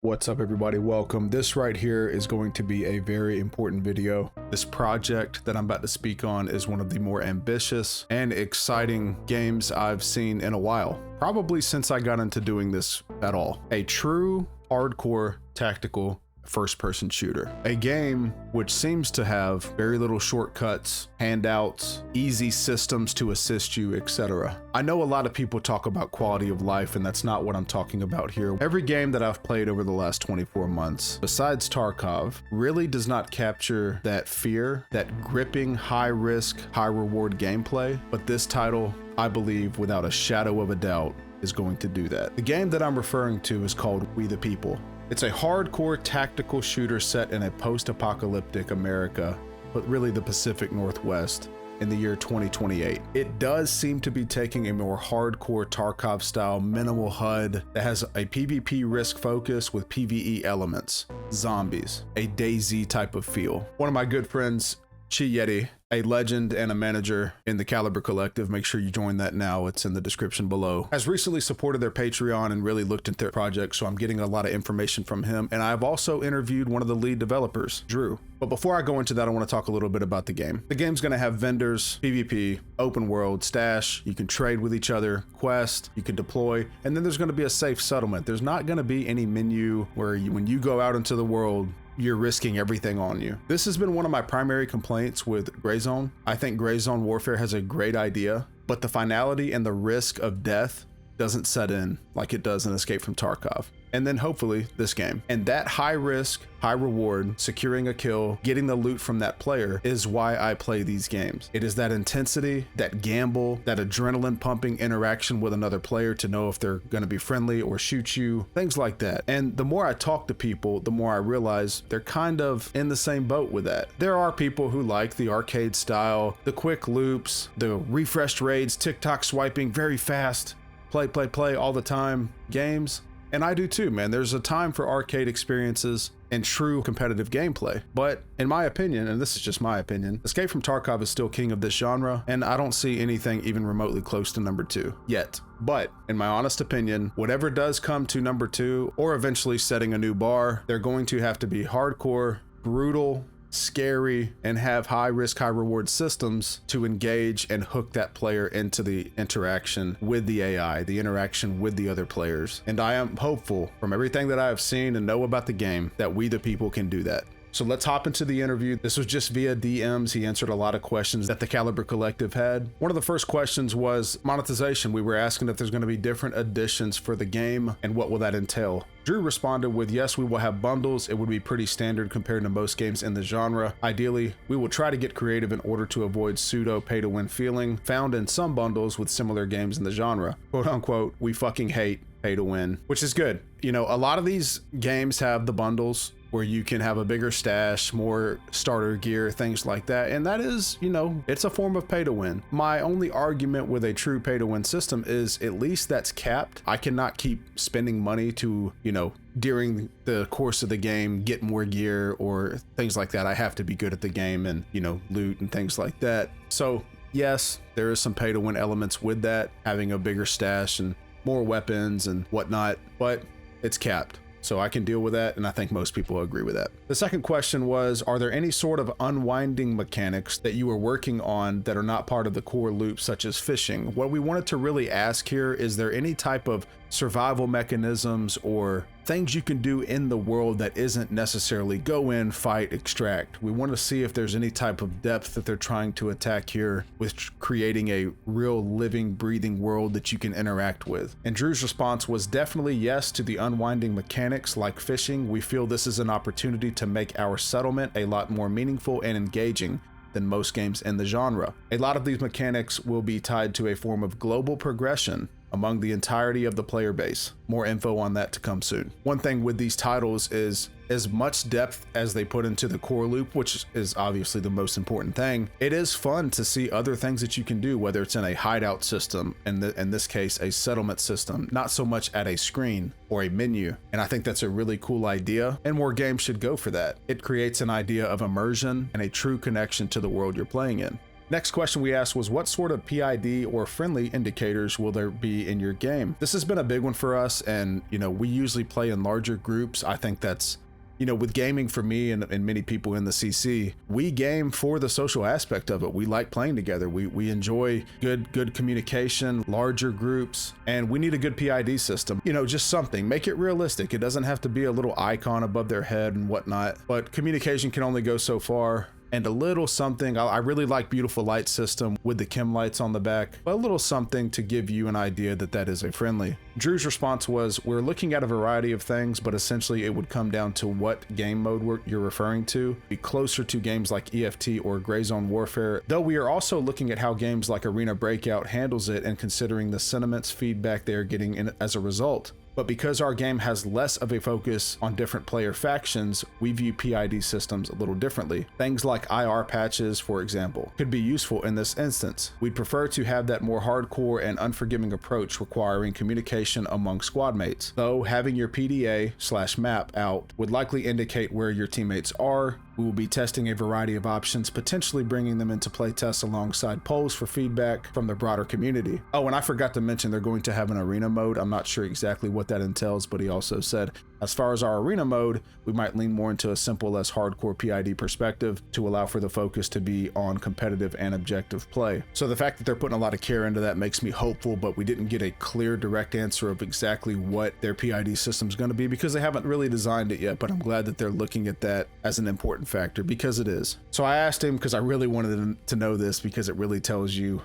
What's up, everybody? Welcome. This right here is going to be a very important video. This project that I'm about to speak on is one of the more ambitious and exciting games I've seen in a while, probably since I got into doing this at all. A true hardcore tactical first-person shooter. A game which seems to have very little shortcuts, handouts, easy systems to assist you, etc. I know a lot of people talk about quality of life, and that's not what I'm talking about here. Every game that I've played over the last 24 months, besides Tarkov, really does not capture that fear, that gripping, high-risk, high-reward gameplay, but this title, I believe, without a shadow of a doubt, is going to do that. The game that I'm referring to is called We the People. It's a hardcore tactical shooter set in a post-apocalyptic America, but really the Pacific Northwest in the year 2028. It does seem to be taking a more hardcore Tarkov style minimal HUD that has a PvP risk focus with PvE elements, zombies, a DayZ type of feel. One of my good friends, Chi Yeti, a legend and a manager in the Caliber Collective, make sure you join that now, it's in the description below, has recently supported their Patreon and really looked into their project, so I'm getting a lot of information from him. And I've also interviewed one of the lead developers, Drew. But before I go into that, I want to talk a little bit about the game. The game's going to have vendors, PvP, open world, stash, you can trade with each other, quest, you can deploy, and then there's going to be a safe settlement. There's not going to be any menu where when you go out into the world, you're risking everything on you. This has been one of my primary complaints with Gray Zone. I think Gray Zone Warfare has a great idea, but the finality and the risk of death doesn't set in like it does in Escape from Tarkov. And then hopefully this game. And that high risk, high reward, securing a kill, getting the loot from that player is why I play these games. It is that intensity, that gamble, that adrenaline pumping interaction with another player to know if they're going to be friendly or shoot you, things like that. And the more I talk to people, the more I realize they're kind of in the same boat with that. There are people who like the arcade style, the quick loops, the refreshed raids, TikTok swiping, very fast, play all the time games. And I do too, man. There's a time for arcade experiences and true competitive gameplay. But in my opinion, and this is just my opinion, Escape from Tarkov is still king of this genre, and I don't see anything even remotely close to number 2 yet. But in my honest opinion, whatever does come to number 2, or eventually setting a new bar, they're going to have to be hardcore, brutal, scary, and have high risk, high reward systems to engage and hook that player into the interaction with the AI, the interaction with the other players. And I am hopeful from everything that I have seen and know about the game that We the People can do that. So let's hop into the interview. This was just via DMs. He answered a lot of questions that the Caliber Collective had. One of the first questions was monetization. We were asking if there's going to be different additions for the game and what will that entail. Drew responded with, yes, we will have bundles. It would be pretty standard compared to most games in the genre. Ideally, we will try to get creative in order to avoid pseudo pay-to-win feeling found in some bundles with similar games in the genre. Quote unquote, we fucking hate pay to win, which is good. You know, a lot of these games have the bundles where you can have a bigger stash, more starter gear, things like that. And that is, you know, it's a form of pay to win. My only argument with a true pay to win system is at least that's capped. I cannot keep spending money to, you know, during the course of the game, get more gear or things like that. I have to be good at the game and, you know, loot and things like that. So yes, there is some pay to win elements with that, having a bigger stash and more weapons and whatnot, but it's capped. So I can deal with that, and I think most people agree with that. The second question was, are there any sort of unwinding mechanics that you are working on that are not part of the core loop, such as fishing? What we wanted to really ask here, is there any type of survival mechanisms or things you can do in the world that isn't necessarily go in, fight, extract? We want to see if there's any type of depth that they're trying to attack here with creating a real living, breathing world that you can interact with. And Drew's response was definitely yes to the unwinding mechanics like fishing. We feel this is an opportunity to make our settlement a lot more meaningful and engaging than most games in the genre. A lot of these mechanics will be tied to a form of global progression among the entirety of the player base. More info on that to come soon. One thing with these titles is as much depth as they put into the core loop, which is obviously the most important thing, it is fun to see other things that you can do, whether it's in a hideout system, in this case, a settlement system, not so much at a screen or a menu. And I think that's a really cool idea, and more games should go for that. It creates an idea of immersion and a true connection to the world you're playing in. Next question we asked was, what sort of PID or friendly indicators will there be in your game? This has been a big one for us, and we usually play in larger groups. I think that's with gaming for me and many people in the CC, we game for the social aspect of it. We like playing together. We enjoy good communication, larger groups, and we need a good PID system. Just something, make it realistic. It doesn't have to be a little icon above their head and whatnot, but communication can only go so far. And a little something, I really like beautiful light system with the chem lights on the back, but a little something to give you an idea that is a friendly. Drew's response was, we're looking at a variety of things, but essentially it would come down to what game mode you're referring to. Be closer to games like EFT or Gray Zone Warfare, though we are also looking at how games like Arena Breakout handles it and considering the sentiments feedback they are getting in as a result. But because our game has less of a focus on different player factions, we view PID systems a little differently. Things like IR patches, for example, could be useful in this instance. We'd prefer to have that more hardcore and unforgiving approach requiring communication among squad mates. Though having your PDA/map out would likely indicate where your teammates are. We will be testing a variety of options, potentially bringing them into playtests alongside polls for feedback from the broader community. Oh, and I forgot to mention they're going to have an arena mode. I'm not sure exactly what that entails, but he also said, as far as our arena mode, we might lean more into a simple, less hardcore PID perspective to allow for the focus to be on competitive and objective play. So the fact that they're putting a lot of care into that makes me hopeful, but we didn't get a clear, direct answer of exactly what their PID system is going to be because they haven't really designed it yet, but I'm glad that they're looking at that as an important factor because it is. So I asked him because I really wanted to know this because it really tells you,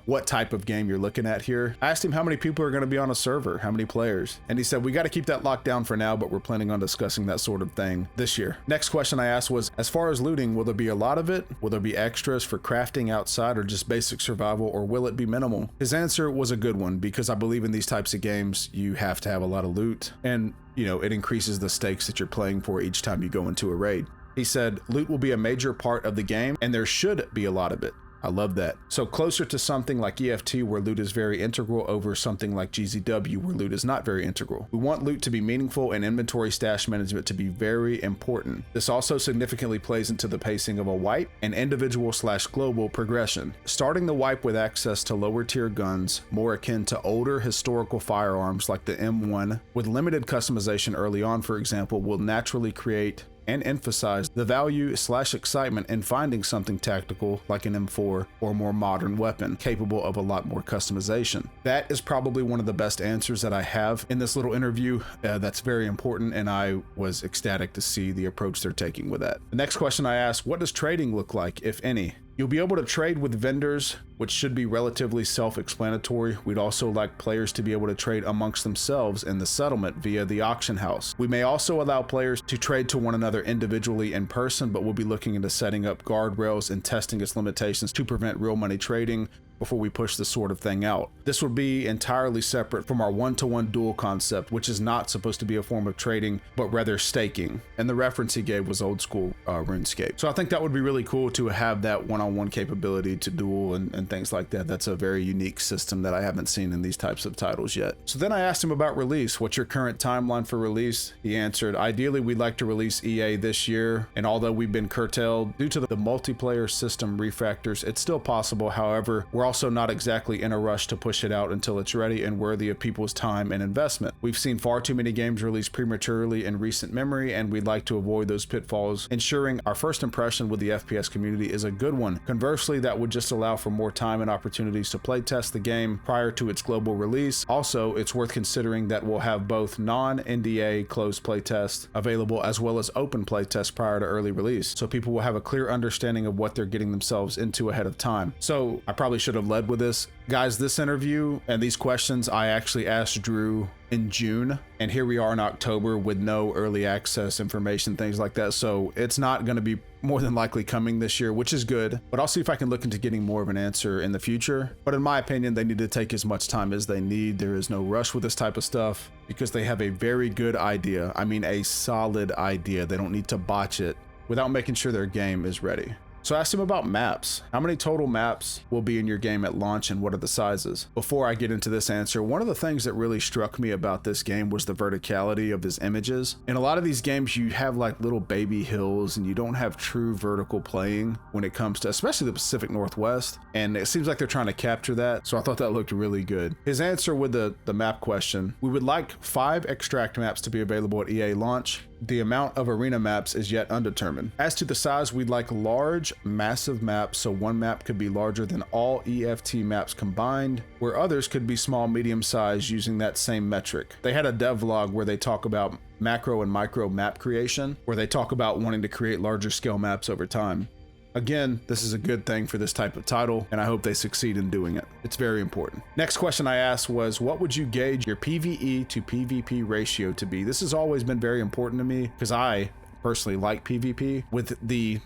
what type of game you're looking at here. I asked him how many people are going to be on a server, how many players, and he said, we got to keep that locked down for now, but we're planning on discussing that sort of thing this year. Next question I asked was, as far as looting, will there be a lot of it? Will there be extras for crafting outside or just basic survival, or will it be minimal? His answer was a good one because I believe in these types of games, you have to have a lot of loot, and it increases the stakes that you're playing for each time you go into a raid. He said, loot will be a major part of the game, and there should be a lot of it. I love that. So closer to something like EFT where loot is very integral over something like GZW where loot is not very integral. We want loot to be meaningful and inventory stash management to be very important. This also significantly plays into the pacing of a wipe and individual/global progression. Starting the wipe with access to lower tier guns, more akin to older historical firearms like the M1, with limited customization early on, for example, will naturally create and emphasize the value/excitement in finding something tactical like an M4 or a more modern weapon capable of a lot more customization. That is probably one of the best answers that I have in this little interview. That's very important, and I was ecstatic to see the approach they're taking with that. The next question I asked, what does trading look like, if any? You'll be able to trade with vendors, which should be relatively self-explanatory. We'd also like players to be able to trade amongst themselves in the settlement via the auction house. We may also allow players to trade to one another individually in person, but we'll be looking into setting up guardrails and testing its limitations to prevent real money trading before we push this sort of thing out. This would be entirely separate from our one-to-one duel concept, which is not supposed to be a form of trading, but rather staking. And the reference he gave was old school RuneScape. So I think that would be really cool to have that one-on-one capability to duel and things like that. That's a very unique system that I haven't seen in these types of titles yet. So then I asked him about release. What's your current timeline for release? He answered, ideally we'd like to release EA this year, and although we've been curtailed due to the multiplayer system refactors, it's still possible. However, we're also not exactly in a rush to push it out until it's ready and worthy of people's time and investment. We've seen far too many games released prematurely in recent memory, and we'd like to avoid those pitfalls, ensuring our first impression with the FPS community is a good one. Conversely, that would just allow for more time and opportunities to play test the game prior to its global release. Also, it's worth considering that we'll have both non-NDA closed playtests available as well as open playtests prior to early release, so people will have a clear understanding of what they're getting themselves into ahead of time. So I probably should have led with this. Guys, this interview and these questions I actually asked Drew in June, and here we are in October with no early access information, things like that. So it's not going to be more than likely coming this year, which is good, but I'll see if I can look into getting more of an answer in the future. But in my opinion, they need to take as much time as they need. There is no rush with this type of stuff because they have a very good idea. I mean, a solid idea. They don't need to botch it without making sure their game is ready. So I asked him about maps. How many total maps will be in your game at launch and what are the sizes? Before I get into this answer, one of the things that really struck me about this game was the verticality of his images. In a lot of these games, you have like little baby hills and you don't have true vertical playing when it comes to, especially the Pacific Northwest. And it seems like they're trying to capture that. So I thought that looked really good. His answer with the map question, we would like 5 extract maps to be available at EA launch. The amount of arena maps is yet undetermined. As to the size, we'd like large, massive maps, so one map could be larger than all EFT maps combined, where others could be small, medium size using that same metric. They had a devlog where they talk about macro and micro map creation, where they talk about wanting to create larger scale maps over time. Again, this is a good thing for this type of title, and I hope they succeed in doing it. It's very important. Next question I asked was, what would you gauge your PvE to PvP ratio to be? This has always been very important to me because I personally like PvP with the,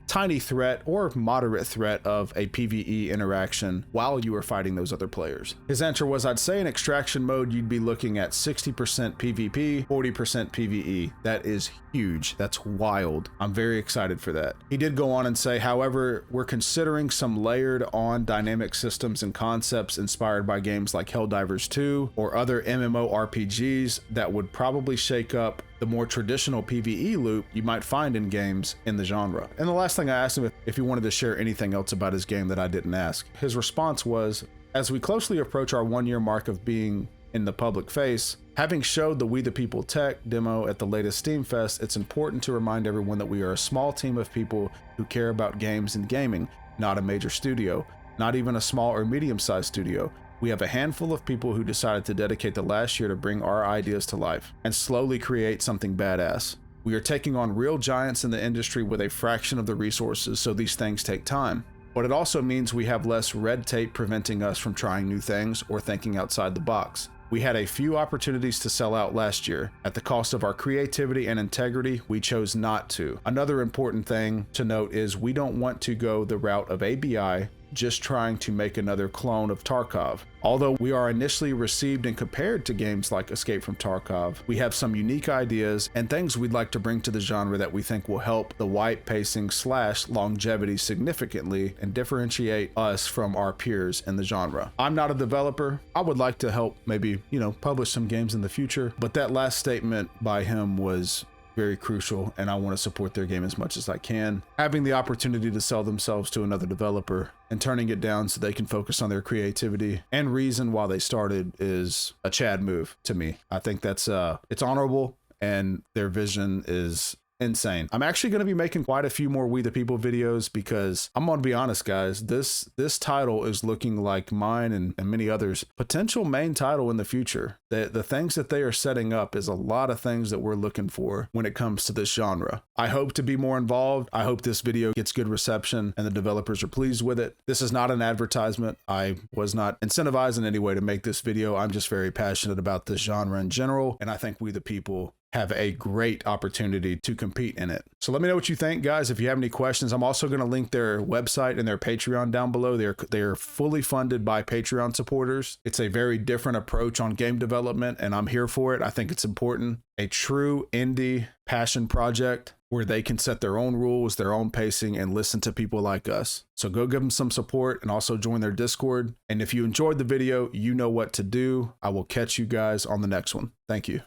tiny threat or moderate threat of a PvE interaction while you are fighting those other players. His answer was, I'd say in extraction mode, you'd be looking at 60% PvP, 40% PvE. That is huge. That's wild. I'm very excited for that. He did go on and say, however, we're considering some layered on dynamic systems and concepts inspired by games like Helldivers 2 or other MMORPGs that would probably shake up the more traditional PvE loop you might find in games in the genre. And the last thing I asked him if he wanted to share anything else about his game that I didn't ask. His response was, as we closely approach our 1-year mark of being in the public face, having showed the We the People tech demo at the latest Steam Fest, it's important to remind everyone that we are a small team of people who care about games and gaming, not a major studio, not even a small or medium-sized studio. We have a handful of people who decided to dedicate the last year to bring our ideas to life and slowly create something badass. We are taking on real giants in the industry with a fraction of the resources, so these things take time. But it also means we have less red tape preventing us from trying new things or thinking outside the box. We had a few opportunities to sell out last year. At the cost of our creativity and integrity, we chose not to. Another important thing to note is we don't want to go the route of ABI, just trying to make another clone of Tarkov. Although we are initially received and compared to games like Escape from Tarkov, we have some unique ideas and things we'd like to bring to the genre that we think will help the white pacing / longevity significantly and differentiate us from our peers in the genre. I'm not a developer. I would like to help maybe, publish some games in the future, but that last statement by him was very crucial, and I want to support their game as much as I can. Having the opportunity to sell themselves to another developer and turning it down so they can focus on their creativity and reason why they started is a Chad move to me. I think that's it's honorable, and their vision is insane. I'm actually going to be making quite a few more We the People videos because I'm going to be honest, guys, this title is looking like mine and many others potential main title in the future. The things that they are setting up is a lot of things that we're looking for when it comes to this genre. I hope to be more involved. I hope this video gets good reception and the developers are pleased with it. This is not an advertisement. I was not incentivized in any way to make this video. I'm just very passionate about this genre in general, and I think We the People have a great opportunity to compete in it. So let me know what you think, guys. If you have any questions, I'm also going to link their website and their Patreon down below. They're fully funded by Patreon supporters. It's a very different approach on game development, and I'm here for it. I think it's important. A true indie passion project where they can set their own rules, their own pacing, and listen to people like us. So go give them some support and also join their Discord. And if you enjoyed the video, you know what to do. I will catch you guys on the next one. Thank you.